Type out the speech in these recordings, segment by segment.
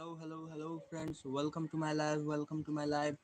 Hello, friends. Welcome to my live. Welcome to my live.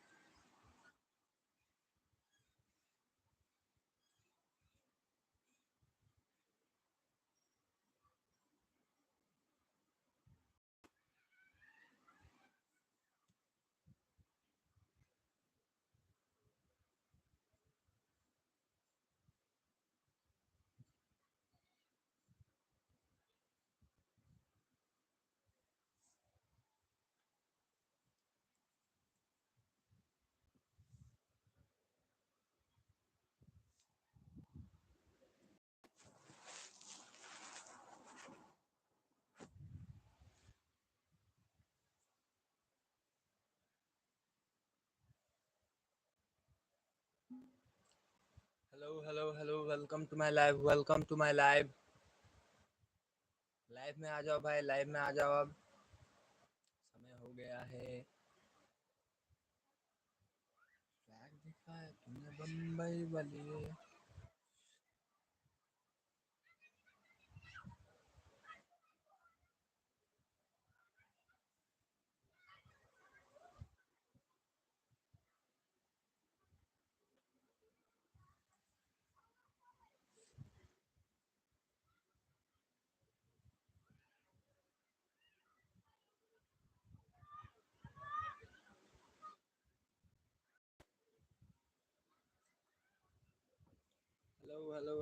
Hello. Welcome to my live. Welcome to my live. Live में आ जाओ भाई. Live में आ जाओ अब. समय हो गया है. फ्लैग दिखाया तुमने बम्बई वाली.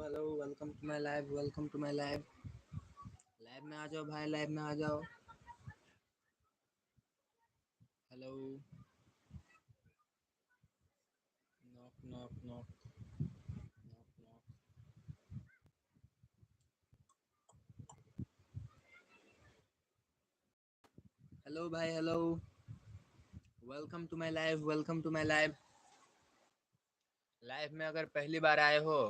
Hello. Welcome to my live. Welcome to my live. Live में आ जाओ भाई. लाइव में आ जाओ. हेलो. नॉक. हेलो भाई. Hello. Welcome to my live. Welcome to my live. Live में अगर पहली बार आए हो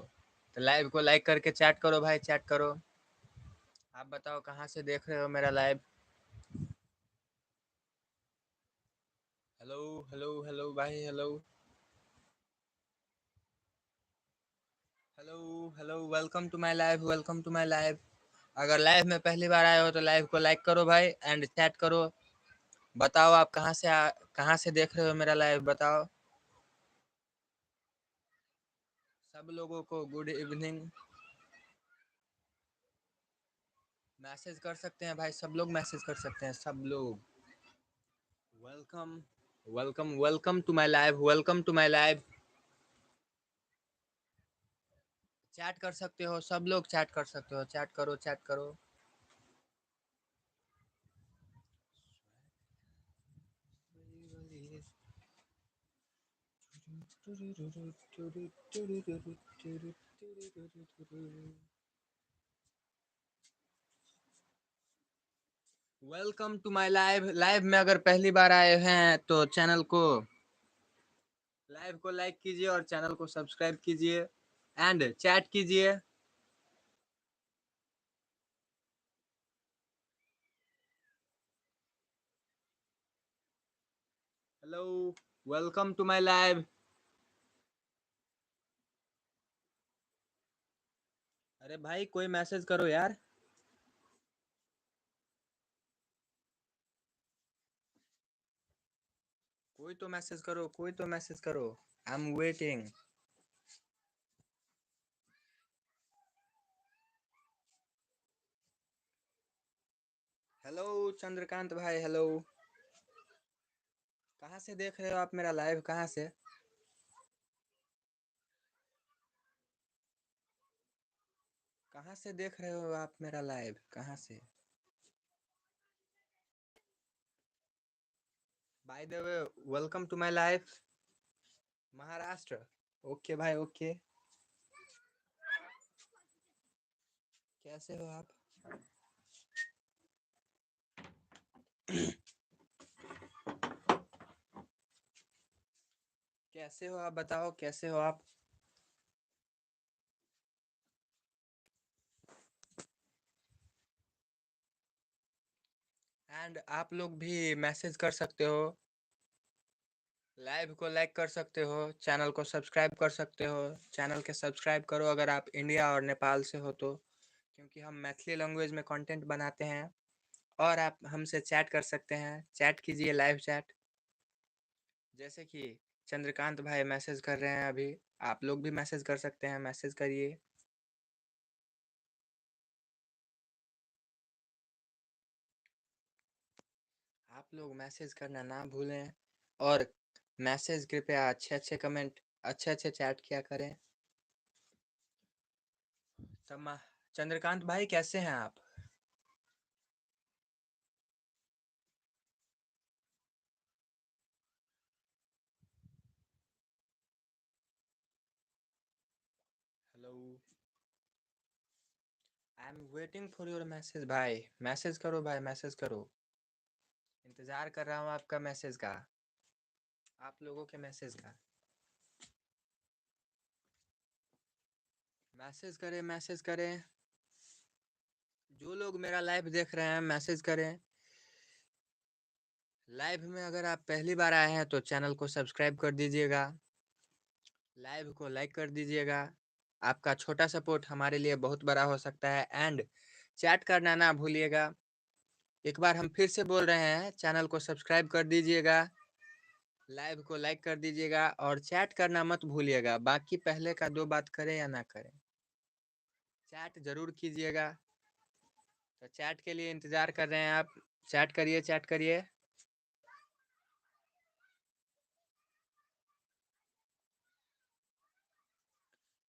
तो लाइव को लाइक करके चैट करो भाई. चैट करो. आप बताओ कहाँ से देख रहे हो मेरा लाइव. हेलो भाई. Hello. Welcome to my live. Welcome to my live. अगर लाइव में पहली बार आए हो तो लाइव को लाइक करो भाई एंड चैट करो. बताओ आप कहाँ से देख रहे हो मेरा लाइव. बताओ सब लोगों को गुड इवनिंग. मैसेज कर सकते हैं भाई. सब लोग मैसेज कर सकते हैं. सब लोग. Welcome to my live. Welcome to my live. Chat कर सकते हो. सब लोग चैट कर सकते हो. चैट करो. चैट करो. Welcome to my live. Live में अगर पहली बार आए हैं तो चैनल को लाइव को लाइक कीजिए और चैनल को सब्सक्राइब कीजिए एंड चैट कीजिए. Hello. Welcome to my live. अरे भाई कोई मैसेज करो यार. कोई तो मैसेज करो. कोई तो मैसेज करो. आई एम वेटिंग. हेलो चंद्रकांत भाई. हेलो. कहाँ से देख रहे हो आप मेरा लाइव. कहाँ से. कहाँ से देख रहे हो आप मेरा लाइव. कहाँ से. By the way welcome to my live. Maharashtra. Okay भाई. ओके. कैसे हो आप. कैसे हो आप. बताओ कैसे हो आप. एंड आप लोग भी मैसेज कर सकते हो. लाइव को लाइक कर सकते हो. चैनल को सब्सक्राइब कर सकते हो. चैनल के सब्सक्राइब करो अगर आप इंडिया और नेपाल से हो तो. क्योंकि हम मैथिली लैंग्वेज में कंटेंट बनाते हैं और आप हमसे चैट कर सकते हैं, चैट कीजिए, लाइव चैट। जैसे कि चंद्रकांत भाई मैसेज कर रहे हैं अभी, आप लोग भी मैसेज कर सकते हैं, मैसेज करिए। आप लोग मैसेज करना ना भूलें और मैसेज कृपया अच्छे कमेंट, अच्छे चैट किया करें। चंद्रकांत भाई कैसे हैं आप? Hello, I am waiting for your message भाई, मैसेज करो भाई, मैसेज करो, इंतजार कर रहा हूँ आपका मैसेज का, आप लोगों के मैसेज का। मैसेज करें, मैसेज करें, जो लोग मेरा लाइव देख रहे हैं मैसेज करें। लाइव में अगर आप पहली बार आए हैं तो चैनल को सब्सक्राइब कर दीजिएगा, लाइव को लाइक कर दीजिएगा, आपका छोटा सपोर्ट हमारे लिए बहुत बड़ा हो सकता है। एंड चैट करना ना भूलिएगा। एक बार हम फिर से बोल रहे हैं, चैनल को सब्सक्राइब कर दीजिएगा, लाइव को लाइक कर दीजिएगा और चैट करना मत भूलिएगा। बाकी पहले का दो बात करें या ना करें, चैट जरूर कीजिएगा। तो चैट के लिए इंतजार कर रहे हैं आप, चैट करिए, चैट करिए।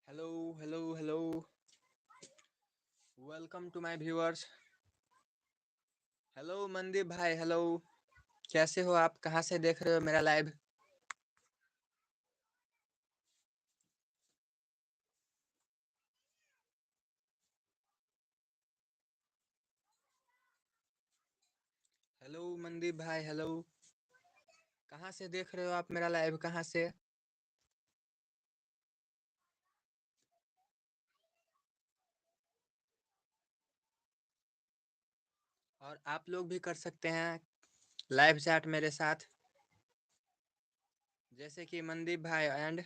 Hello hello hello, welcome to my viewers. Hello Mandeep भाई, हेलो, कैसे हो आप? कहाँ से देख रहे हो मेरा लाइव? हेलो मनदीप भाई, हेलो, कहाँ से देख रहे हो आप मेरा लाइव, कहाँ से? और आप लोग भी कर सकते हैं लाइव चैट मेरे साथ, जैसे कि मनदीप भाई and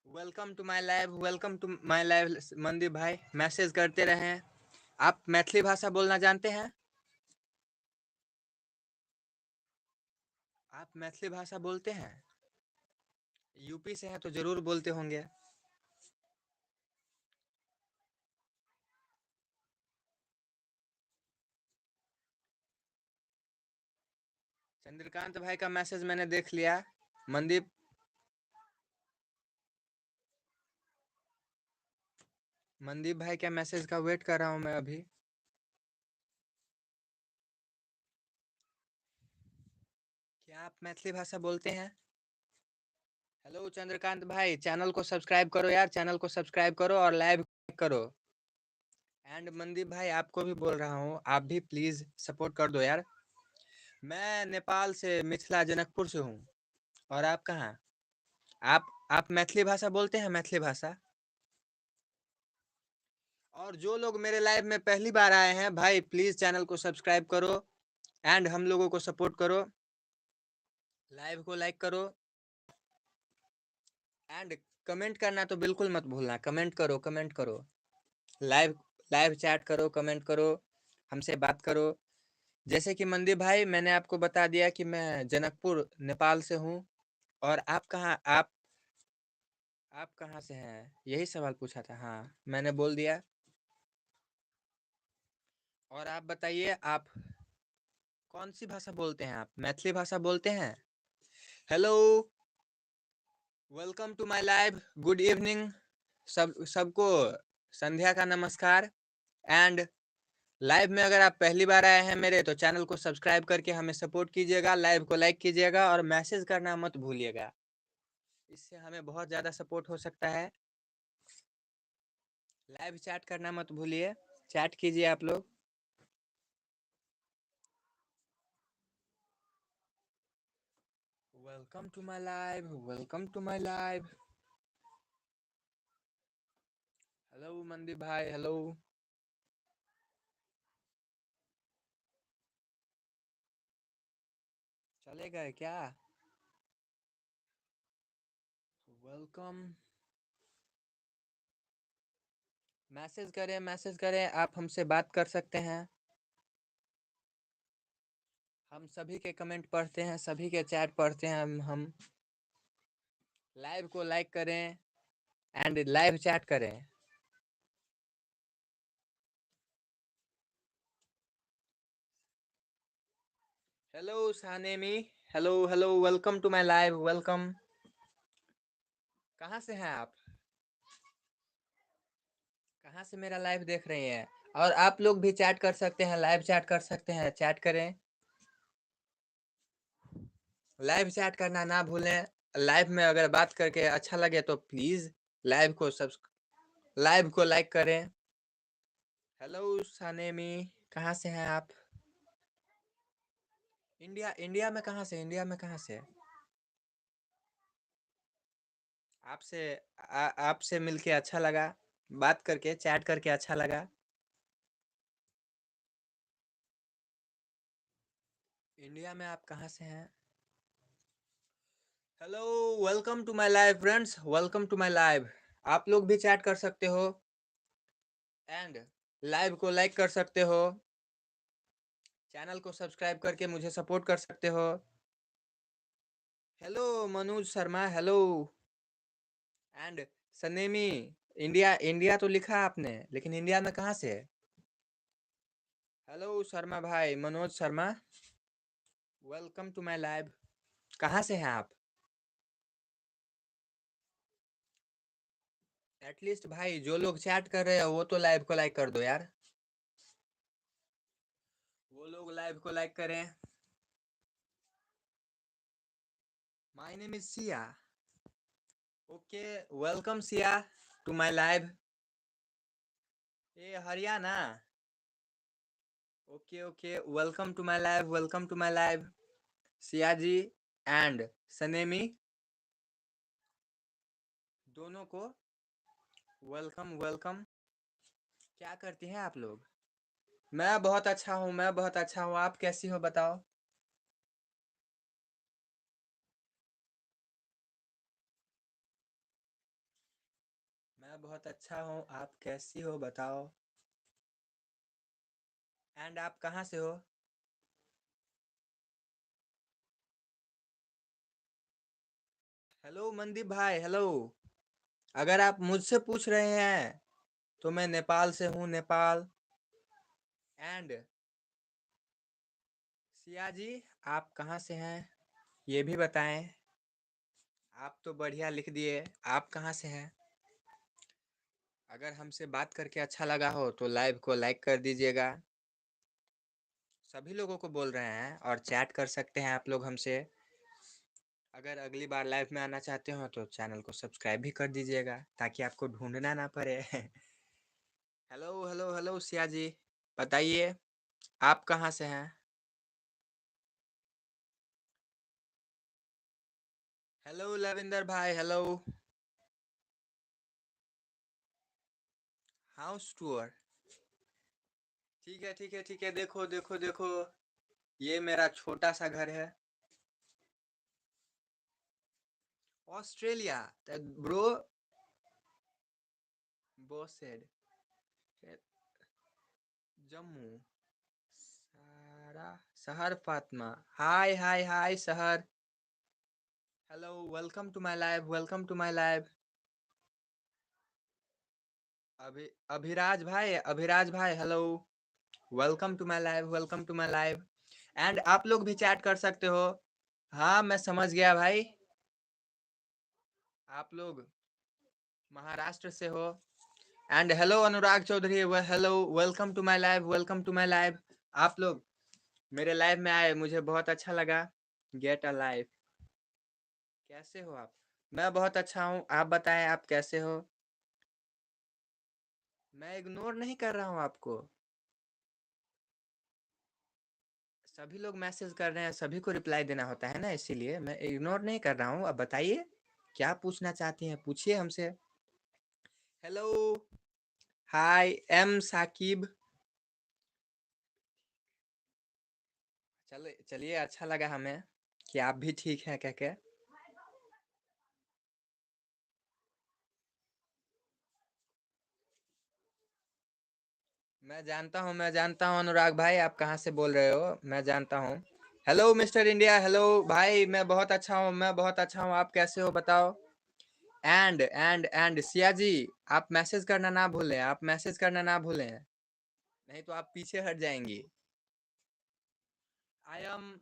welcome to my live, welcome to my live. Mandeep भाई मैसेज करते रहें। आप मैथिली भाषा बोलना जानते हैं? आप मैथिली भाषा बोलते हैं? यूपी से हैं तो जरूर बोलते होंगे। चंद्रकांत भाई का मैसेज मैंने देख लिया। मनदीप, मनदीप भाई के मैसेज का वेट कर रहा हूँ मैं अभी। क्या आप मैथिली भाषा बोलते हैं? हेलो चंद्रकांत भाई, चैनल को सब्सक्राइब करो यार, चैनल को सब्सक्राइब करो और लाइव करो। एंड मनदीप भाई आपको भी बोल रहा हूँ, आप भी प्लीज सपोर्ट कर दो यार। मैं नेपाल से मिथिला जनकपुर से हूँ। और आप कहाँ? आप मैथिली भाषा बोलते हैं, मैथिली भाषा? और जो लोग मेरे लाइव में पहली बार आए हैं भाई, प्लीज चैनल को सब्सक्राइब करो एंड हम लोगों को सपोर्ट करो, लाइव को लाइक करो एंड कमेंट करना तो बिल्कुल मत भूलना। कमेंट करो, कमेंट करो, लाइव लाइव चैट करो, कमेंट करो, हमसे बात करो। जैसे कि मनदीप भाई मैंने आपको बता दिया कि मैं जनकपुर नेपाल से हूँ। और आप कहाँ से हैं, यही सवाल पूछा था। हाँ, मैंने बोल दिया। और आप बताइए, आप कौन सी भाषा बोलते हैं? आप मैथिली भाषा बोलते हैं? Hello, welcome to my live, good evening, सबको संध्या का नमस्कार। एंड लाइव में अगर आप पहली बार आए हैं मेरे, तो चैनल को सब्सक्राइब करके हमें सपोर्ट कीजिएगा, लाइव को लाइक कीजिएगा और मैसेज करना मत भूलिएगा, इससे हमें बहुत ज़्यादा सपोर्ट हो सकता है। लाइव चैट करना मत भूलिए, चैट कीजिए आप लोग। Welcome to my live, welcome to my live. Hello Mandeep भाई, हेलो। चले गए क्या? वेलकम। मैसेज करें, आप हमसे बात कर सकते हैं। हम सभी के कमेंट पढ़ते हैं, सभी के चैट पढ़ते हैं। हम लाइव को लाइक करें एंड लाइव चैट करें। हेलो सानेमी, hello hello, welcome to my live, welcome. कहाँ से हैं आप? कहाँ से मेरा लाइव देख रहे हैं? और आप लोग भी चैट कर सकते हैं, लाइव चैट कर सकते हैं, चैट करें। लाइव चैट करना ना भूलें। लाइव में अगर बात करके अच्छा लगे तो प्लीज लाइव को लाइक करें। हेलो सानेमी, कहाँ से हैं आप? इंडिया में कहाँ से? इंडिया में कहाँ से? आपसे मिलके अच्छा लगा, बात करके चैट करके अच्छा लगा। इंडिया में आप कहाँ से हैं? Hello, welcome to my live friends, welcome to my live. आप लोग भी चैट कर सकते हो एंड लाइव को लाइक कर सकते हो। चैनल को सब्सक्राइब करके मुझे सपोर्ट कर सकते हो। Hello Manoj Sharma, hello and सनेमी। इंडिया इंडिया तो लिखा आपने, लेकिन इंडिया में कहाँ से? हेलो शर्मा भाई, Manoj Sharma, welcome to my live. कहाँ से हैं आप? एटलीस्ट भाई जो लोग चैट कर रहे हैं वो तो लाइव को लाइक कर दो यार। वो लोग लाइव को लाइक करें। My name is Siya. Okay, welcome Siya to my live. ये Haryana. Okay okay, welcome to my live, welcome to my live. Siya ji and सनेमी, दोनों को वेलकम वेलकम। क्या करती हैं आप लोग? मैं बहुत अच्छा हूँ, मैं बहुत अच्छा हूँ। आप कैसी हो बताओ? मैं बहुत अच्छा हूँ, आप कैसी हो बताओ? एंड आप कहाँ से हो? हेलो मनदीप भाई, हेलो। अगर आप मुझसे पूछ रहे हैं तो मैं नेपाल से हूँ, नेपाल। एंड सिया जी, आप कहाँ से हैं ये भी बताएं। आप तो बढ़िया लिख दिए, आप कहाँ से हैं? अगर हमसे बात करके अच्छा लगा हो तो लाइव को लाइक कर दीजिएगा। सभी लोगों को बोल रहे हैं और चैट कर सकते हैं आप लोग हमसे। अगर अगली बार लाइव में आना चाहते हो तो चैनल को सब्सक्राइब भी कर दीजिएगा ताकि आपको ढूंढना ना पड़े। Hello hello hello Siya ji, बताइए आप कहाँ से हैं? हेलो लविंदर भाई, हेलो। हाउस टूर, ठीक है ठीक है ठीक है। देखो देखो देखो, ये मेरा छोटा सा घर है। Australia, bro. बोसेड, जम्मू, सारा शहर फातिमा। हाय हाय हाय शहर। Hello, welcome to my live, welcome to my live. Abhiraj भाई hello, welcome to my live, welcome to my live. And आप लोग भी चैट कर सकते हो। हाँ मैं समझ गया भाई, आप लोग महाराष्ट्र से हो। And hello Anurag Chaudhary, hello, welcome to my live, welcome to my live. आप लोग मेरे लाइव में आए, मुझे बहुत अच्छा लगा। Get a live. कैसे हो आप? मैं बहुत अच्छा हूँ, आप बताएं आप कैसे हो? मैं इग्नोर नहीं कर रहा हूँ आपको। सभी लोग मैसेज कर रहे हैं, सभी को रिप्लाई देना होता है ना, इसीलिए मैं इग्नोर नहीं कर रहा हूँ। अब बताइए क्या पूछना चाहती हैं, पूछिए हमसे। हेलो, हाय एम साकिब। चलिए, अच्छा लगा हमें कि आप भी ठीक हैं कह के। मैं जानता हूँ अनुराग भाई, आप कहाँ से बोल रहे हो, मैं जानता हूँ। हेलो मिस्टर इंडिया, हेलो भाई, मैं बहुत अच्छा हूँ, मैं बहुत अच्छा हूँ, आप कैसे हो बताओ। एंड सिया जी, आप मैसेज करना ना भूलें, आप मैसेज करना ना भूलें, नहीं तो आप पीछे हट जाएंगी। I am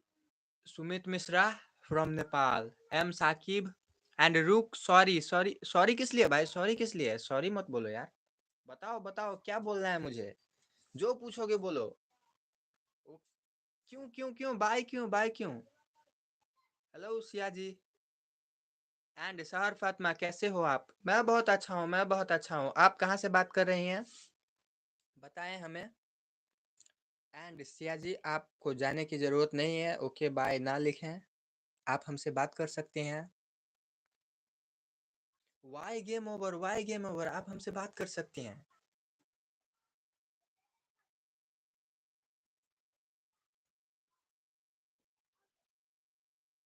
Sumit Mishra from Nepal, am Saqib and रुक, सॉरी सॉरी सॉरी किस लिए भाई, सॉरी किस लिए, सॉरी मत बोलो यार। बताओ बताओ क्या बोलना है मुझे, जो पूछोगे बोलो। ओ, क्यों क्यों क्यों बाय क्यों बाय क्यों। हेलो सिया जी एंड सहर फातिमा, कैसे हो आप। मैं बहुत अच्छा हूँ, मैं बहुत अच्छा हूँ, आप कहाँ से बात कर रही हैं बताएं हमें। एंड सिया जी, आपको जाने की ज़रूरत नहीं है, ओके बाय ना लिखें, आप हमसे बात कर सकते हैं। Why game over, why game over, आप हमसे बात कर सकते हैं।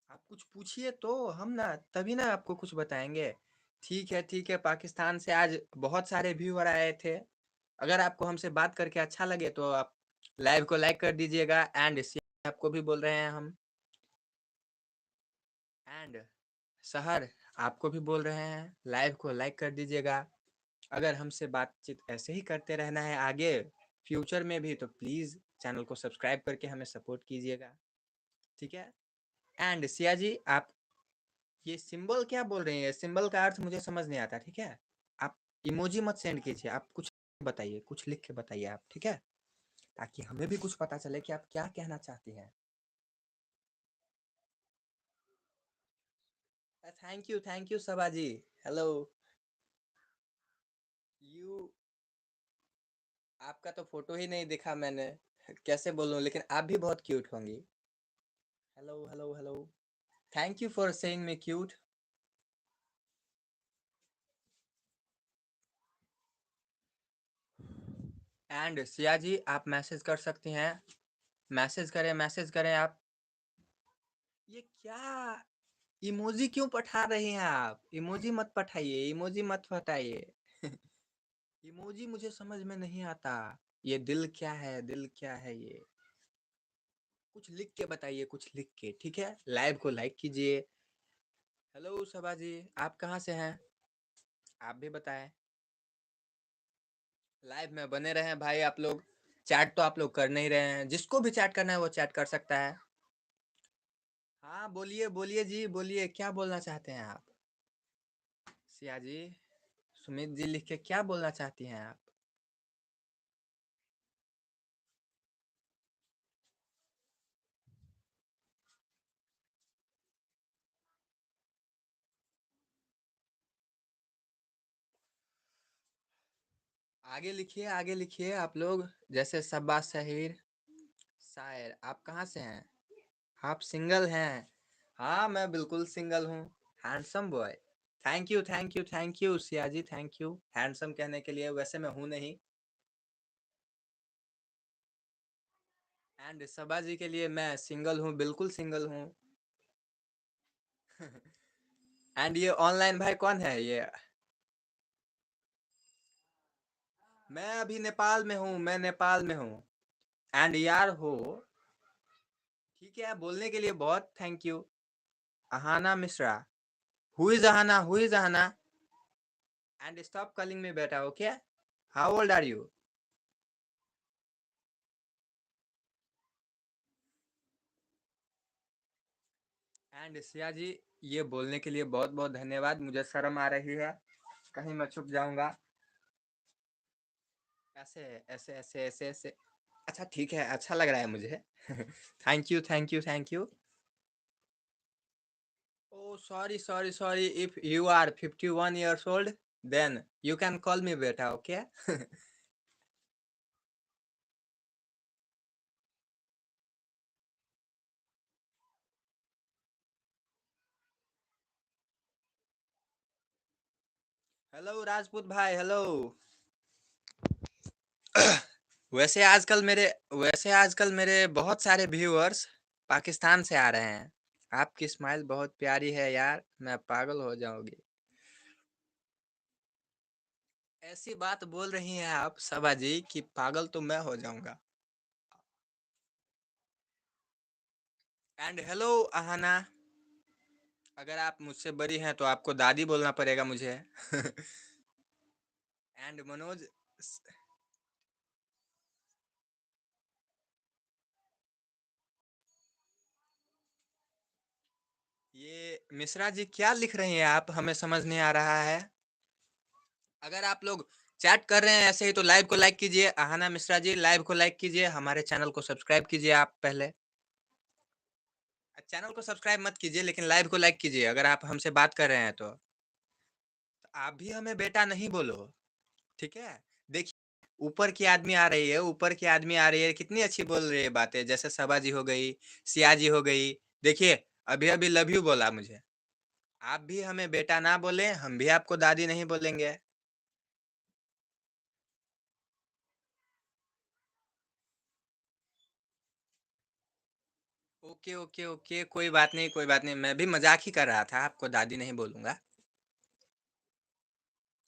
आप कुछ पूछिए तो हम ना तभी ना आपको कुछ बताएंगे। ठीक है, पाकिस्तान से आज बहुत सारे व्यूअर आए थे। अगर आपको हमसे बात करके अच्छा लगे तो आप लाइव को लाइक कर दीजिएगा। एंड आपको भी बोल रहे हैं हम। एंड शहर, आपको भी बोल रहे हैं, लाइव को लाइक कर दीजिएगा। अगर हमसे बातचीत ऐसे ही करते रहना है आगे फ्यूचर में भी, तो प्लीज़ चैनल को सब्सक्राइब करके हमें सपोर्ट कीजिएगा, ठीक है। एंड सिया जी, आप ये सिंबल क्या बोल रही हैं, सिंबल का अर्थ मुझे समझ नहीं आता, ठीक है। आप इमोजी मत सेंड कीजिए, आप कुछ बताइए, कुछ लिख के बताइए आप, ठीक है, ताकि हमें भी कुछ पता चले कि आप क्या कहना चाहती हैं। Thank you Saba ji. Hello you, आपका तो फोटो ही नहीं देखा मैंने, कैसे बोलूं, लेकिन आप भी बहुत क्यूट होंगी। Hello hello hello, thank you for saying me cute. And Siya ji, आप मैसेज कर सकती हैं, मैसेज करें आप। ये क्या इमोजी क्यों पठा रही हैं आप, इमोजी मत पठाइए, इमोजी मत पठाइए। इमोजी मुझे समझ में नहीं आता, ये दिल क्या है, दिल क्या है ये, कुछ लिख के बताइए, कुछ लिख के, ठीक है, लाइव को लाइक कीजिए। हेलो सबा जी, आप कहाँ से हैं, आप भी बताएं। लाइव में बने रहे भाई आप लोग, चैट तो आप लोग कर नहीं रहे हैं, जिसको भी चैट करना है वो चैट कर सकता है। हाँ बोलिए बोलिए जी, बोलिए क्या बोलना चाहते हैं आप। सिया जी, सुमित जी लिख के क्या बोलना चाहती हैं आप। आगे लिखिए आप लोग, जैसे सब्बा शहीर शायर, आप कहाँ से हैं, आप सिंगल हैं। हाँ मैं बिल्कुल सिंगल हूँ, handsome boy. Thank you Siya ji, thank you handsome कहने के लिए, वैसे मैं हूँ नहीं। एंड सबा जी के लिए मैं सिंगल हूँ, बिल्कुल सिंगल हूँ। एंड ये ऑनलाइन भाई कौन है ये। मैं अभी नेपाल में हूँ, मैं नेपाल में हूँ। एंड यार हो, ठीक है, बोलने के लिए बहुत thank you. Ahana Mishra, who is Ahana, who is Ahana. And stop calling me बेटा, okay, how old are you. And Siya ji, ये बोलने के लिए बहुत बहुत धन्यवाद, मुझे शर्म आ रही है, कहीं मैं छुप जाऊंगा। ऐसे ऐसे ऐसे ऐसे ऐसे, अच्छा ठीक है, अच्छा लग रहा है मुझे। Thank you. Oh, sorry. If you are 51 years old, then you can call me beta, okay? Hello Rajput भाई, हेलो। वैसे आजकल मेरे बहुत सारे व्यूअर्स पाकिस्तान से आ रहे हैं। आपकी स्माइल बहुत प्यारी है यार, मैं पागल हो जाऊंगी। ऐसी बात बोल रही हैं आप सबा जी कि पागल तो मैं हो जाऊंगा। एंड हेलो अहाना, अगर आप मुझसे बड़ी हैं तो आपको दादी बोलना पड़ेगा मुझे। एंड मनोज, ये मिश्रा जी क्या लिख रही हैं आप, हमें समझ नहीं आ रहा है। अगर आप लोग चैट कर रहे हैं ऐसे ही तो लाइव को लाइक कीजिए। अहाना मिश्रा जी लाइव को लाइक कीजिए, हमारे चैनल को सब्सक्राइब कीजिए आप पहले। चैनल को सब्सक्राइब मत कीजिए लेकिन लाइव को लाइक कीजिए अगर आप हमसे बात कर रहे हैं तो। आप भी हमें बेटा नहीं बोलो, ठीक है। देखिए ऊपर की आदमी आ रही है, ऊपर की आदमी आ रही है, कितनी अच्छी बोल रही है बातें, जैसे सबा जी हो गई, सिया जी हो गई। देखिए अभी अभी लव यू बोला मुझे। आप भी हमें बेटा ना बोले, हम भी आपको दादी नहीं बोलेंगे। ओके ओके ओके, कोई बात नहीं कोई बात नहीं, मैं भी मजाक ही कर रहा था, आपको दादी नहीं बोलूंगा।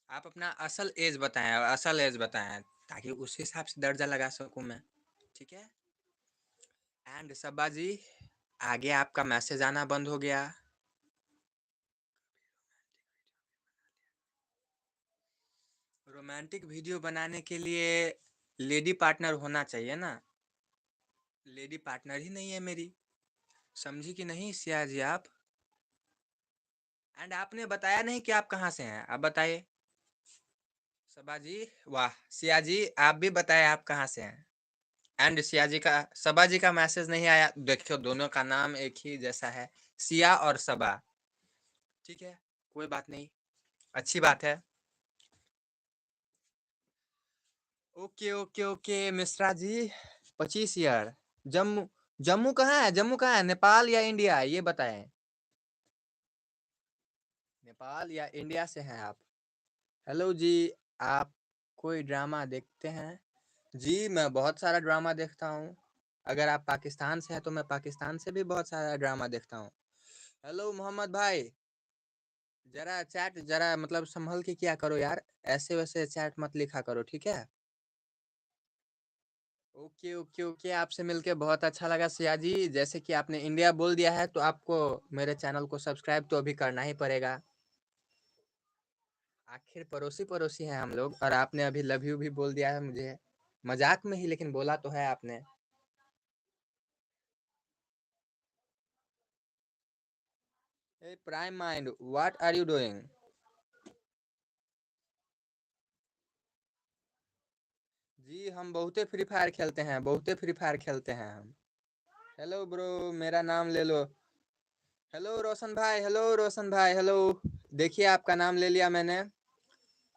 आप अपना असल एज बताएं, असल एज बताएं ताकि उस हिसाब से दर्जा लगा सकूं मैं, ठीक है। एंड सबा जी, आगे आपका मैसेज आना बंद हो गया। रोमांटिक वीडियो बनाने के लिए लेडी पार्टनर होना चाहिए ना। लेडी पार्टनर ही नहीं है मेरी, समझी कि नहीं सिया जी आप। एंड आपने बताया नहीं कि आप कहाँ से हैं, आप बताइए। सबा जी, वाह सिया जी, आप भी बताए आप कहाँ से हैं। एंड सिया जी का, सबा जी का मैसेज नहीं आया, देखियो दोनों का नाम एक ही जैसा है, सिया और सबा, ठीक है, कोई बात नहीं, अच्छी बात है। Okay okay okay Mishra ji, 25 year, Jammu, Jammu कहाँ है, जम्मू कहाँ है, नेपाल या इंडिया ये बताएं। नेपाल या इंडिया से हैं आप। हेलो जी, आप कोई ड्रामा देखते हैं। जी मैं बहुत सारा ड्रामा देखता हूँ। अगर आप पाकिस्तान से हैं तो मैं पाकिस्तान से भी बहुत सारा ड्रामा देखता हूँ। हेलो मोहम्मद भाई, जरा चैट जरा मतलब संभल के किया करो यार, ऐसे वैसे चैट मत लिखा करो, ठीक है। ओके ओके ओके, आपसे मिलके बहुत अच्छा लगा सिया जी, जैसे कि आपने इंडिया बोल दिया है तो आपको मेरे चैनल को सब्सक्राइब तो अभी करना ही पड़ेगा। आखिर पड़ोसी पड़ोसी हैं हम लोग, और आपने अभी लव यू भी बोल दिया है मुझे, मजाक में ही लेकिन बोला तो है आपने। A prime mind, what are you doing. जी हम बहुते फ्री फायर खेलते हैं, बहुते फ्री फायर खेलते हैं हम। हेलो ब्रो, मेरा नाम ले लो। हेलो रोशन भाई, हेलो रोशन भाई, हेलो। देखिए आपका नाम ले लिया मैंने।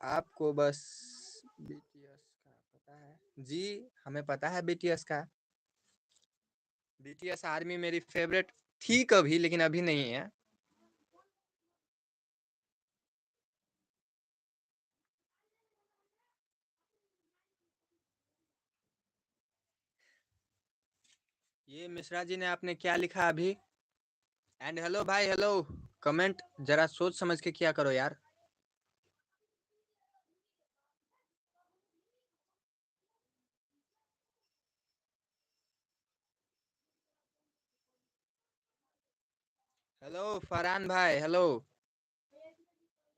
आपको बस बीटीएस का पता है जी, हमें पता है बीटीएस का। बीटीएस आर्मी मेरी फेवरेट थी कभी, लेकिन अभी नहीं है। ये मिश्रा जी ने आपने क्या लिखा अभी। एंड हेलो भाई, हेलो। कमेंट जरा सोच समझ के किया करो यार। हेलो फरहान भाई, हेलो।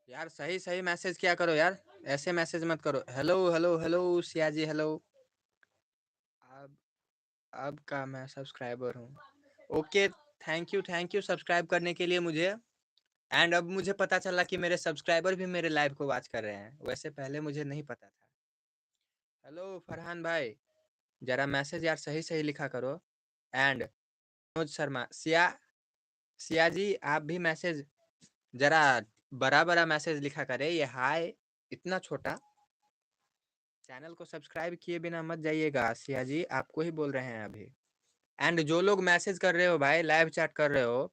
यार सही सही मैसेज किया करो यार, ऐसे मैसेज मत करो। Hello hello hello Siya ji, hello. अब अब का मैं सब्सक्राइबर हूँ। ओके, थैंक यू सब्सक्राइब करने के लिए मुझे। एंड अब मुझे पता चला कि मेरे सब्सक्राइबर भी मेरे लाइव को वॉच कर रहे हैं, वैसे पहले मुझे नहीं पता था। हेलो फरहान भाई, जरा मैसेज यार सही सही लिखा करो। एंड मनोज शर्मा, सिया, सिया जी आप भी मैसेज जरा बड़ा बड़ा मैसेज लिखा करे, ये हाय इतना छोटा। चैनल को सब्सक्राइब किए बिना मत जाइएगा सिया जी, आपको ही बोल रहे हैं अभी। एंड जो लोग मैसेज कर रहे हो भाई, लाइव चैट कर रहे हो,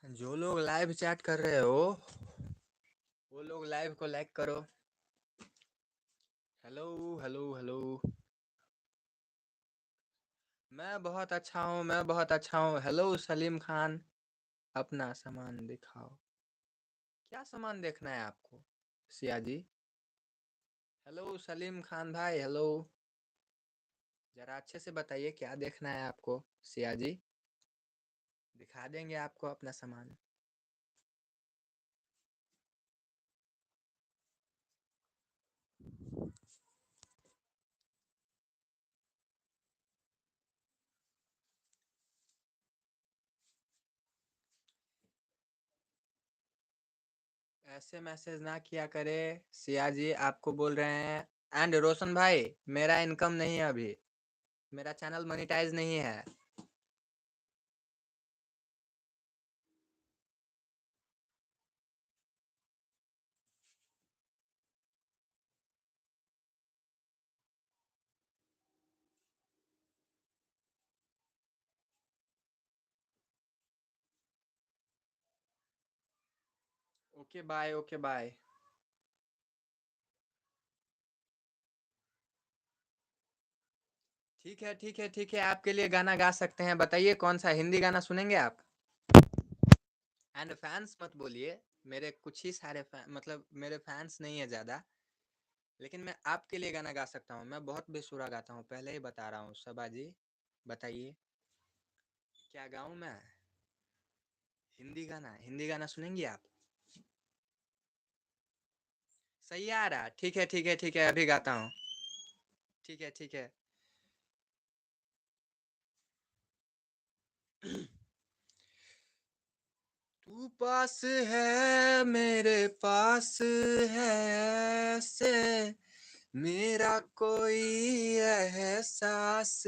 जो लोग लाइव चैट कर रहे हो वो लोग लाइव को लाइक करो। Hello hello hello. मैं बहुत अच्छा हूँ, मैं बहुत अच्छा हूँ। हेलो सलीम खान, अपना सामान दिखाओ। क्या सामान देखना है आपको, सिया जी? हेलो सलीम खान भाई, हेलो। जरा अच्छे से बताइए क्या देखना है आपको, सिया जी? दिखा देंगे आपको अपना सामान। ऐसे मैसेज ना किया करे, सिया जी आपको बोल रहे हैं। एंड रोशन भाई, मेरा इनकम नहीं है अभी, मेरा चैनल मोनेटाइज नहीं है। Okay bye, okay bye. ठीक है, ठीक है, ठीक है, आपके लिए गाना गा सकते हैं। बताइए कौन सा हिंदी गाना सुनेंगे आप? एंड फैंस मत बोलिए, मेरे कुछ ही सारे मतलब मेरे फैंस नहीं है ज़्यादा। लेकिन मैं आपके लिए गाना गा सकता हूँ। मैं बहुत बेसुरा गाता हूँ, पहले ही बता रहा हूँ। सबा जी बताइए क्या गाऊँ मैं? हिंदी गाना, हिंदी गाना सुनेंगी आप? सही आ रहा? ठीक है, ठीक है, ठीक है, अभी गाता हूँ। ठीक है, ठीक है। तू पास है मेरे पास है ऐसे, मेरा कोई एहसास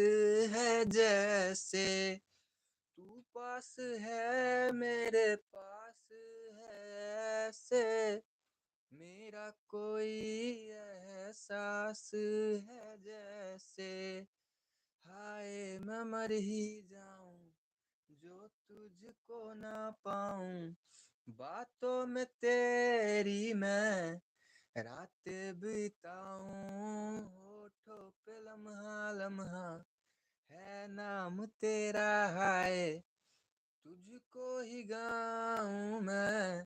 है जैसे। तू पास है मेरे पास है ऐसे, मेरा कोई एहसास है जैसे। हाय मैं मर ही जाऊं जो तुझको ना पाऊं, बातों में तेरी मैं रात बिताऊं। होठों पे लम्हा लम्हा है नाम तेरा, हाय तुझको ही गाऊं मैं,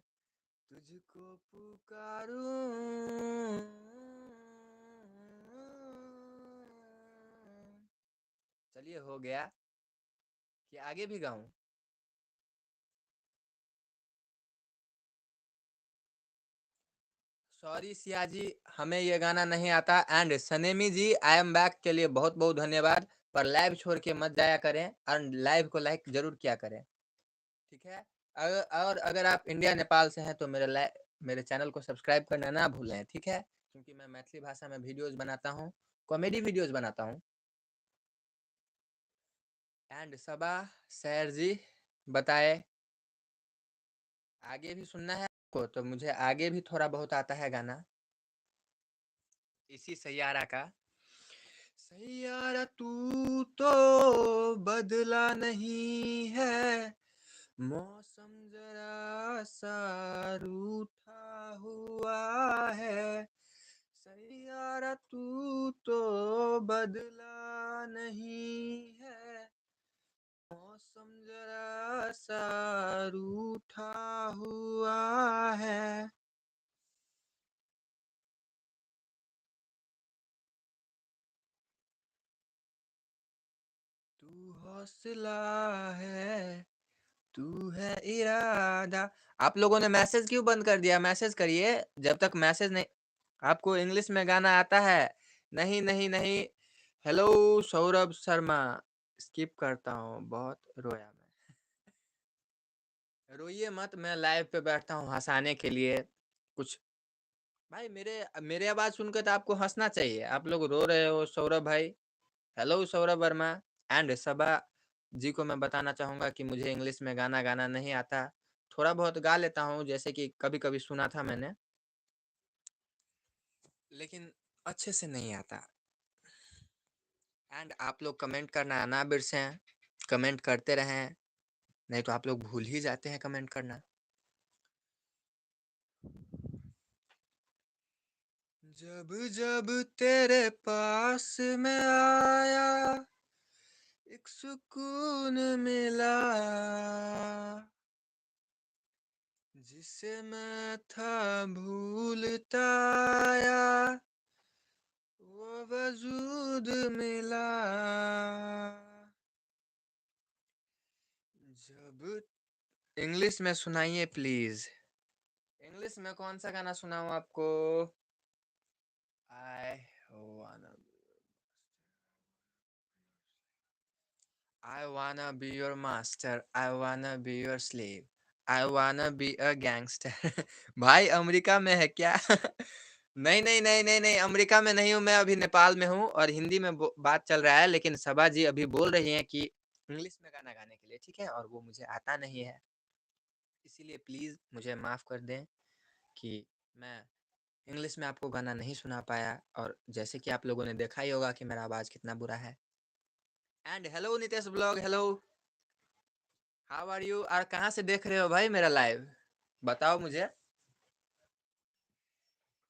तुझको पुकारूं। चलिए हो गया, कि आगे भी गाऊं? सॉरी सिया जी, हमें ये गाना नहीं आता। एंड सनेमी जी, आई एम बैक के लिए बहुत बहुत धन्यवाद। पर लाइव छोड़ के मत जाया करें, और लाइव को लाइक जरूर किया करें, ठीक है? और अगर आप इंडिया नेपाल से हैं तो मेरे चैनल को सब्सक्राइब करना ना भूलें, ठीक है? क्योंकि मैं मैथिली भाषा में वीडियोस बनाता हूँ, कॉमेडी वीडियोस बनाता हूँ। एंड सबा सैर जी बताए, आगे भी सुनना है आपको तो मुझे आगे भी थोड़ा बहुत आता है गाना, इसी सैयारा का। सैयारा तू तो बदला नहीं है, मौसम जरा सा रूठा हुआ है। सैयारा तू तो बदला नहीं है, मौसम जरा सा रूठा हुआ है। तू हौसला है, तू है इरादा। आप लोगों ने मैसेज क्यों बंद कर दिया? मैसेज करिए, जब तक मैसेज नहीं। आपको इंग्लिश में गाना आता है? नहीं नहीं नहीं। हेलो सौरभ शर्मा, स्किप करता हूँ, बहुत रोया मैं। रोइए मत, मैं लाइव पे बैठता हूँ हंसाने के लिए। कुछ भाई, मेरे मेरे आवाज सुनकर तो आपको हंसना चाहिए, आप लोग रो रहे हो सौरभ भाई। हेलो सौरभ वर्मा। एंड सबा जी को मैं बताना चाहूँगा कि मुझे इंग्लिश में गाना गाना नहीं आता। थोड़ा बहुत गा लेता हूँ, जैसे कि कभी कभी सुना था मैंने, लेकिन अच्छे से नहीं आता। एंड आप लोग कमेंट करना ना बिरसें, कमेंट करते रहें, नहीं तो आप लोग भूल ही जाते हैं कमेंट करना। जब जब तेरे पास में आया, एक सुकून मिला जिसे मैं था भूलता आया, वो वजूद मिला जब। इंग्लिश में सुनाइए प्लीज। इंग्लिश में कौन सा गाना सुनाऊं आपको? आई वाना I wanna be your master, I wanna be your slave, I wanna be a gangster। भाई अमेरिका में है क्या? नहीं नहीं नहीं नहीं नहीं, अमेरिका में नहीं हूँ मैं, अभी नेपाल में हूँ और हिंदी में बात चल रहा है, लेकिन सबा जी अभी बोल रही हैं कि इंग्लिश में गाना गाने के लिए, ठीक है, और वो मुझे आता नहीं है, इसीलिए प्लीज मुझे माफ कर दें कि मैं इंग्लिश में आपको गाना नहीं सुना पाया। और जैसे कि आप लोगों ने देखा ही होगा कि मेरा आवाज कितना बुरा है। And hello Nitesh blog, hello, how are you? और कहाँ से देख रहे हो भाई मेरा लाइव, बताओ मुझे।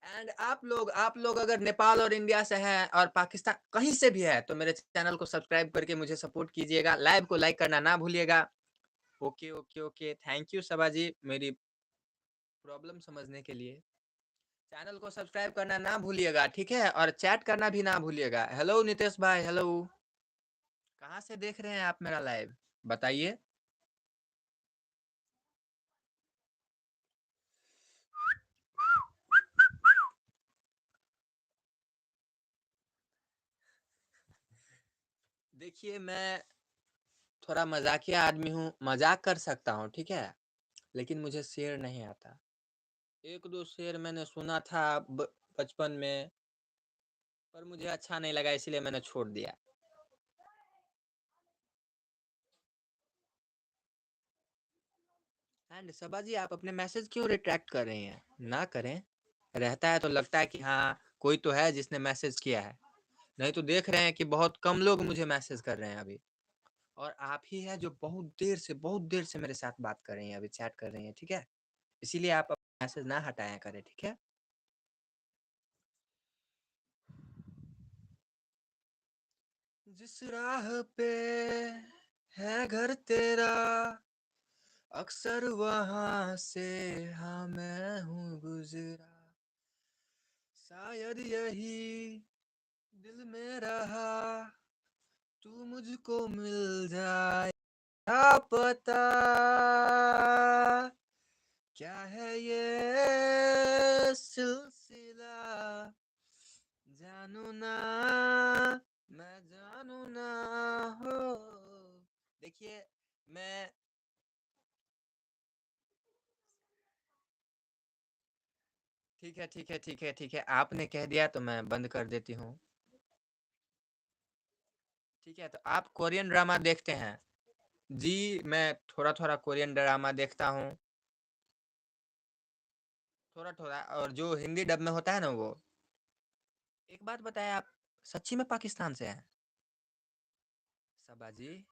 एंड आप लोग अगर नेपाल और इंडिया से हैं और पाकिस्तान कहीं से भी है तो मेरे चैनल को सब्सक्राइब करके मुझे सपोर्ट कीजिएगा, लाइव को लाइक करना ना भूलिएगा। Okay okay okay, thank you Saba ji मेरी प्रॉब्लम समझने के लिए। चैनल को सब्सक्राइब करना ना भूलिएगा, ठीक है, और चैट करना भी ना भूलिएगा। हेलो नितेश भाई, हेलो, कहाँ से देख रहे हैं आप मेरा लाइव, बताइए। देखिए मैं थोड़ा मजाकिया आदमी हूँ, मजाक कर सकता हूँ, ठीक है, लेकिन मुझे शेर नहीं आता। एक दो शेर मैंने सुना था बचपन में, पर मुझे अच्छा नहीं लगा, इसलिए मैंने छोड़ दिया। एंड सबा जी आप अपने मैसेज क्यों रिट्रैक्ट कर रही हैं? ना करें, रहता है तो लगता है कि हाँ कोई तो है जिसने मैसेज किया है, नहीं तो देख रहे हैं कि बहुत कम लोग मुझे मैसेज कर रहे हैं अभी, और आप ही है जो बहुत देर से मेरे साथ बात कर रही हैं, अभी चैट कर रही हैं, ठीक है, इसीलिए आप मैसेज ना हटाया करें, ठीक है। जिस राह पे है घर तेरा, अक्सर वहां से हाँ मैं हूँ गुजरा, शायद यही दिल में रहा, तू मुझको मिल जाए, क्या पता क्या है ये सिलसिला, जानू ना मैं जानू ना हो। देखिए मैं, ठीक है ठीक है ठीक है ठीक है, आपने कह दिया तो मैं बंद कर देती हूँ। ठीक है, तो आप कोरियन ड्रामा देखते हैं? जी, मैं थोड़ा थोड़ा कोरियन ड्रामा देखता हूँ, थोड़ा थोड़ा, और जो हिंदी डब में होता है ना वो। एक बात बताएं, आप सच्ची में पाकिस्तान से हैं सबा जी?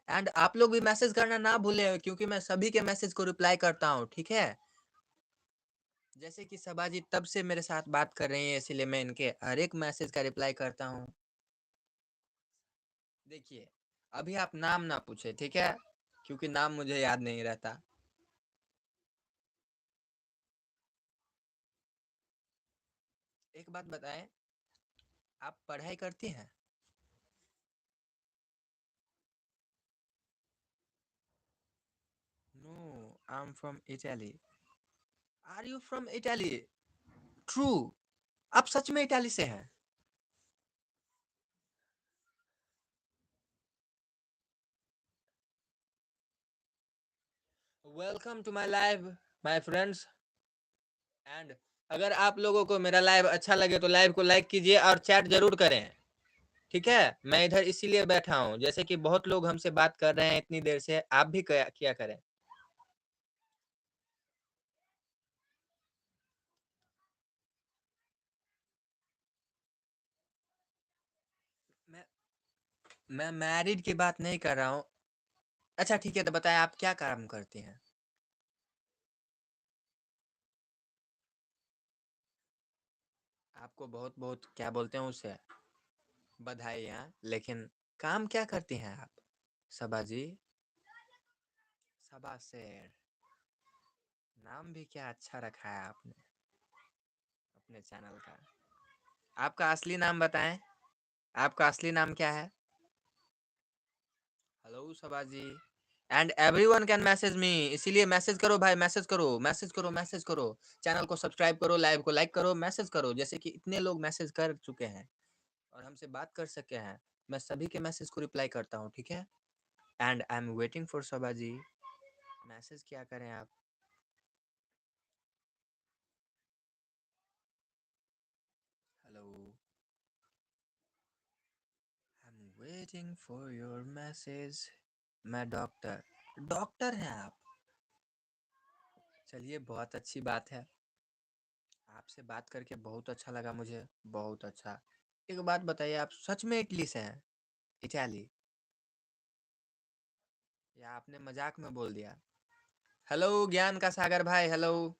एंड आप लोग भी मैसेज करना ना भूले, क्योंकि मैं सभी के मैसेज को रिप्लाई करता हूँ, ठीक है। जैसे कि सबा जी तब से मेरे साथ बात कर रही हैं, इसीलिए मैं इनके हर एक मैसेज का रिप्लाई करता हूँ। देखिए अभी आप नाम ना पूछे, ठीक है, क्योंकि नाम मुझे याद नहीं रहता। एक बात बताएं, आप पढ़ाई करती हैं? No, I am from Italy. Are you from Italy? True, आप सच में इटली से हैं? Welcome to my live my friends. And अगर आप लोगों को मेरा लाइव अच्छा लगे तो लाइव को लाइक कीजिए और चैट जरूर करें, ठीक है। मैं इधर इसीलिए बैठा हूँ, जैसे कि बहुत लोग हमसे बात कर रहे हैं इतनी देर से, आप भी किया करें। मैं मैं मैरिड की बात नहीं कर रहा हूँ। अच्छा ठीक है, तो बताएं आप क्या काम करती हैं? आपको बहुत बहुत क्या बोलते हैं उसे, बधाई, हाँ, लेकिन काम क्या करती हैं आप सबा जी? सबा शेर, नाम भी क्या अच्छा रखा है आपने अपने चैनल का। आपका असली नाम बताएं, आपका असली नाम क्या है? Hello Saba ji, and everyone can message me, इसीलिए मैसेज करो भाई, मैसेज करो, मैसेज करो, मैसेज करो, चैनल को सब्सक्राइब करो, लाइव को लाइक करो, मैसेज करो, जैसे कि इतने लोग मैसेज कर चुके हैं और हमसे बात कर सके हैं। मैं सभी के मैसेज को रिप्लाई करता हूँ, ठीक है? And I am waiting for Saba ji, message क्या करें आप? Hello, I am waiting for your message. मैं डॉक्टर, डॉक्टर हैं आप? चलिए बहुत अच्छी बात है, आपसे बात करके बहुत अच्छा लगा मुझे, बहुत अच्छा। एक बात बताइए, आप सच में इटली से हैं? इटाली, या आपने मजाक में बोल दिया? हेलो ज्ञान का सागर भाई, हेलो।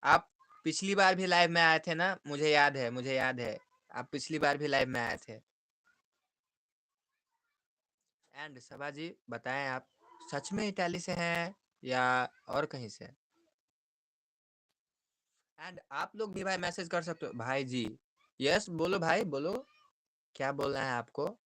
आप पिछली बार भी लाइव में आए थे ना, मुझे याद है, मुझे याद है, आप पिछली बार भी लाइव में आए थे। एंड सबा जी बताएं, आप सच में इटाली से हैं या और कहीं से? एंड आप लोग भी भाई मैसेज कर सकते हो भाई जी। यस बोलो भाई, बोलो, क्या बोलना है आपको?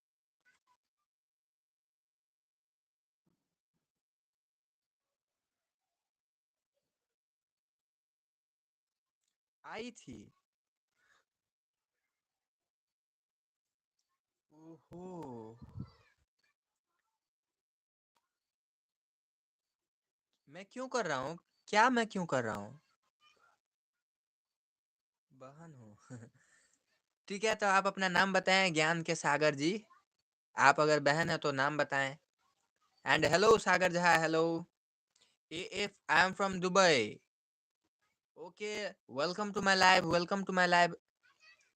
आई थी? ओहो, मैं क्यों कर रहा हूँ? क्या मैं क्यों कर रहा हूँ? बहन हूँ। ठीक है, तो आप अपना नाम बताएं, ज्ञान के सागर जी। आप अगर बहन है तो नाम बताएं। And hello Sagar Jha, hello. If I am from Dubai, okay, welcome to my live, welcome to my live.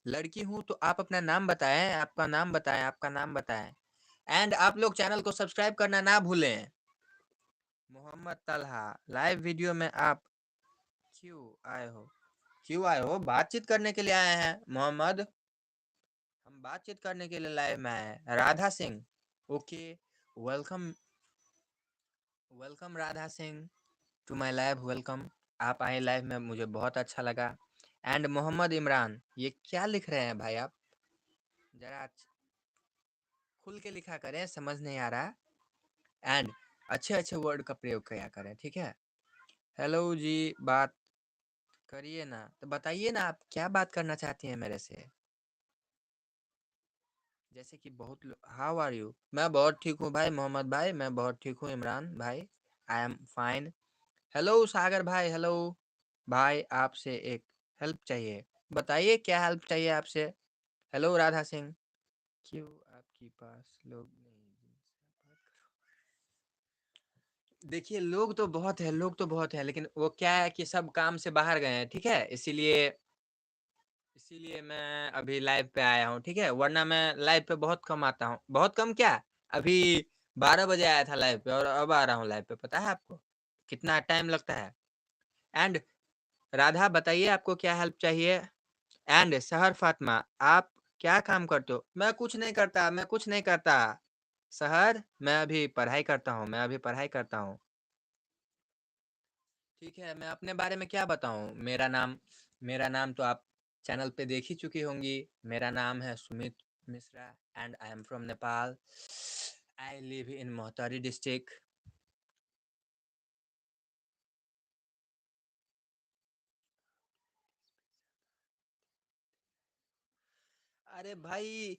लड़की हूँ तो आप अपना नाम बताएं, आपका नाम बताएं, आपका नाम बताएं। एंड आप लोग चैनल को सब्सक्राइब करना ना भूलें। मोहम्मद तलहा, लाइव वीडियो में आप क्यों आए हो? क्यों आए हो? बातचीत करने के लिए आए हैं मोहम्मद, हम बातचीत करने के लिए लाइव में आए हैं। Radha Singh, okay, welcome, welcome Radha Singh to my live, welcome. आप आए लाइव में, मुझे बहुत अच्छा लगा। एंड मोहम्मद इमरान, ये क्या लिख रहे हैं भाई आप? जरा खुल के लिखा करें, समझ नहीं आ रहा। एंड अच्छे अच्छे वर्ड का प्रयोग किया करें, ठीक है? हेलो जी, बात करिए ना, तो बताइए ना आप क्या बात करना चाहती हैं मेरे से। जैसे कि बहुत, हाउ आर यू? मैं बहुत ठीक हूँ भाई मोहम्मद भाई, मैं बहुत ठीक हूँ इमरान भाई, आई एम फाइन। हेलो सागर भाई, हेलो। भाई आपसे एक हेल्प चाहिए, बताइए क्या हेल्प चाहिए आपसे? हेलो राधा सिंह, क्यों आपके पास लोग नहीं जिनसे बात करो? देखिए लोग तो बहुत है, लोग तो बहुत है, लेकिन वो क्या है कि सब काम से बाहर गए हैं, ठीक है? इसीलिए, इसीलिए मैं अभी लाइव पे आया हूँ, ठीक है? वरना मैं लाइव पे बहुत कम आता हूँ, बहुत कम क्या, अभी 12 बजे आया था लाइव पे और अब आ रहा हूँ लाइव पे, पता है आपको कितना टाइम लगता है? एंड राधा बताइए आपको क्या हेल्प चाहिए? एंड सहर फातिमा, आप क्या काम करते हो? मैं कुछ नहीं करता, मैं कुछ नहीं करता। सहर, मैं अभी पढ़ाई करता हूँ, मैं अभी पढ़ाई करता हूँ। ठीक है, मैं अपने बारे में क्या बताऊँ? मेरा नाम तो आप चैनल पे देख ही चुकी होंगी। मेरा नाम है Sumit Mishra and I am from Nepal. I live in Mahottari district. अरे भाई,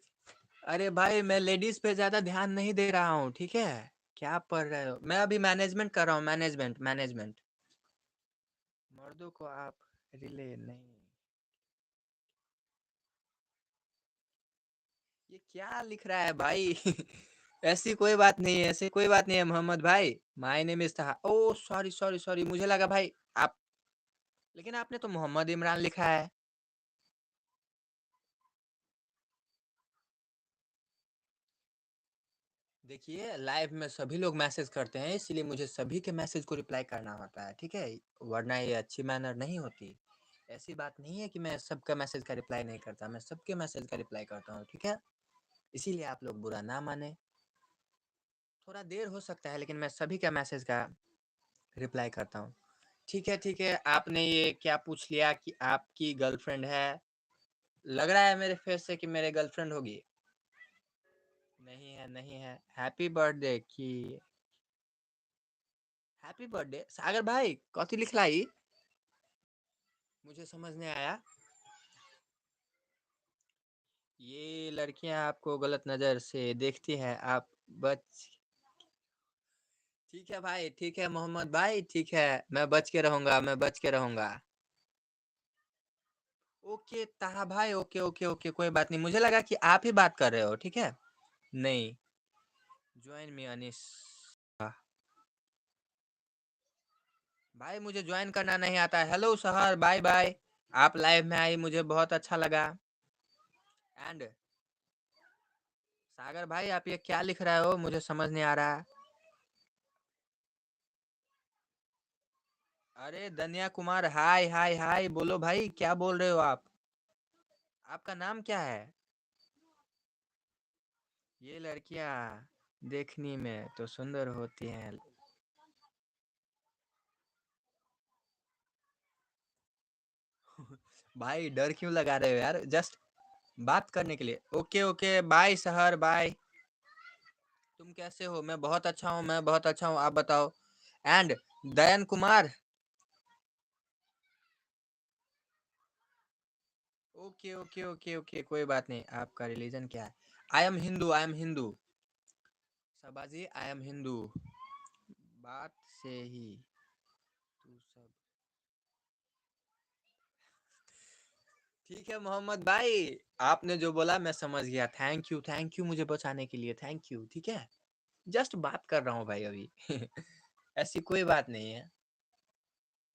अरे भाई, मैं लेडीज पे ज्यादा ध्यान नहीं दे रहा हूँ, ठीक है? क्या पढ़ रहे हो? मैं अभी मैनेजमेंट कर रहा हूँ, मैनेजमेंट, मैनेजमेंट। मर्दों को आप रिले नहीं, ये क्या लिख रहा है भाई? ऐसी कोई बात नहीं है, ऐसी कोई बात नहीं है मोहम्मद भाई। माय नेम इज तहा, ओ सॉरी सॉरी सॉरी, मुझे लगा भाई आप, लेकिन आपने तो मोहम्मद इमरान लिखा है। देखिए लाइव में सभी लोग मैसेज करते हैं, इसलिए मुझे सभी के मैसेज को रिप्लाई करना होता है, ठीक है? वरना ये अच्छी मैनर नहीं होती। ऐसी बात नहीं है कि मैं सबका मैसेज का रिप्लाई नहीं करता, मैं सबके मैसेज का रिप्लाई करता हूँ, ठीक है? इसीलिए आप लोग बुरा ना माने। थोड़ा देर हो सकता है लेकिन मैं सभी का मैसेज का रिप्लाई करता हूँ। ठीक है, आपने ये क्या पूछ लिया कि आपकी गर्लफ्रेंड है? लग रहा है मेरे फेस से कि मेरे गर्लफ्रेंड होगी। नहीं है, नहीं है। हैप्पी बर्थडे की हैप्पी बर्थडे सागर भाई कथी लिखलाई? मुझे समझ नहीं आया। ये लड़कियां आपको गलत नजर से देखती हैं, आप बच। ठीक है भाई, ठीक है मोहम्मद भाई, ठीक है, मैं बच के रहूंगा, मैं बच के रहूंगा। ओके ताहा भाई, ओके ओके ओके, कोई बात नहीं, मुझे लगा कि आप ही बात कर रहे हो। ठीक है, नहीं। ज्वाइन मी अनिस भाई, मुझे ज्वाइन करना नहीं आता। हेलो सहर, बाय बाय। आप लाइव में आई, मुझे बहुत अच्छा लगा। एंड सागर भाई, आप ये क्या लिख रहे हो? मुझे समझ नहीं आ रहा। अरे धनिया कुमार, हाय हाय हाय, बोलो भाई, क्या बोल रहे हो आप? आपका नाम क्या है? ये लड़कियां देखने में तो सुंदर होती हैं। भाई डर क्यों लगा रहे हो यार? जस्ट बात करने के लिए। ओके ओके, बाय सहर, बाय। तुम कैसे हो? मैं बहुत अच्छा हूँ, मैं बहुत अच्छा हूँ, आप बताओ। And Dayan Kumar. Okay okay okay okay, कोई बात नहीं। आपका रिलीजन क्या है? I am Hindu, I am Hindu. Sabaji, I am Hindu. बात से ही तू सब। ठीक है मोहम्मद भाई, आपने जो बोला मैं समझ गया। थैंक यू मुझे बचाने के लिए, थैंक यू। ठीक है, जस्ट बात कर रहा हूँ भाई अभी। ऐसी कोई बात नहीं है,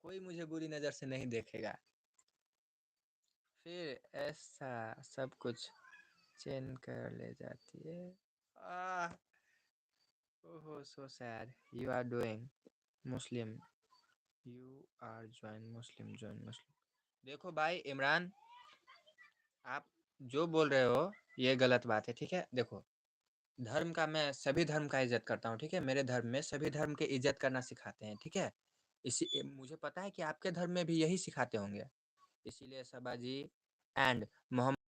कोई मुझे बुरी नजर से नहीं देखेगा। फिर ऐसा सब कुछ चेन कर ले जाती है। आह, ओहो so sad. You are doing Muslim, you are join Muslim. देखो भाई इमरान, आप जो बोल रहे हो ये गलत बात है। ठीक है, देखो, धर्म का, मैं सभी धर्म का इज्जत करता हूँ। ठीक है, मेरे धर्म में सभी धर्म के इज्जत करना सिखाते हैं। ठीक है, इसी मुझे पता है कि आपके धर्म में भी यही सिखाते होंगे। इसीलिए सबाजी एंड मोहम्मद